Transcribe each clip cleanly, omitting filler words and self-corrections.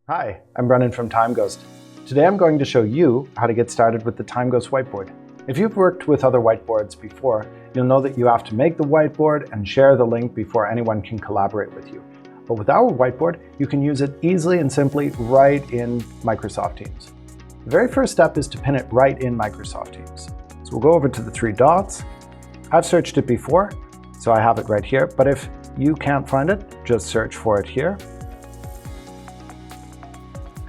Hi, I'm Brennan from timeghost. Today I'm going to show you how to get started with the timeghost whiteboard. If you've worked with other whiteboards before, you'll know that you have to make the whiteboard and share the link before anyone can collaborate with you. But with our whiteboard, you can use it easily and simply right in Microsoft Teams. The very first step is to pin it right in Microsoft Teams. So we'll go over to the three dots. I've searched it before, so I have it right here. But if you can't find it, just search for it here.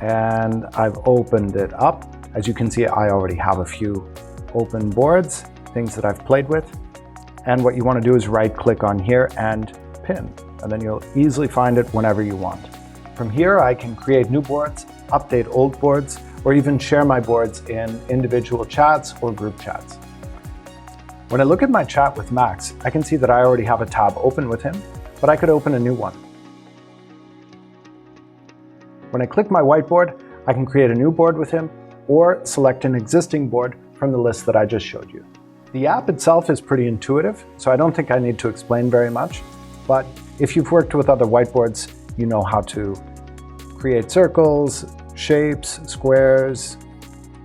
And I've opened it up. As you can see, I already have a few open boards, things that I've played with. And what you want to do is right-click on here and pin, and then you'll easily find it whenever you want. From here, I can create new boards, update old boards, or even share my boards in individual chats or group chats. When I look at my chat with Max, I can see that I already have a tab open with him, but I could open a new one. When I click my whiteboard, I can create a new board with him or select an existing board from the list that I just showed you. The app itself is pretty intuitive, so I don't think I need to explain very much. But if you've worked with other whiteboards, you know how to create circles, shapes, squares.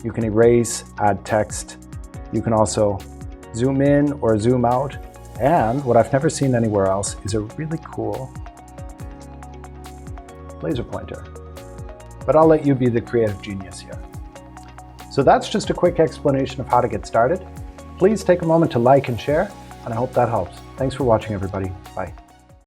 You can erase, add text. You can also zoom in or zoom out. And what I've never seen anywhere else is a really cool laser pointer. But I'll let you be the creative genius here. So that's just a quick explanation of how to get started. Please take a moment to like and share, and I hope that helps. Thanks for watching, everybody. Bye.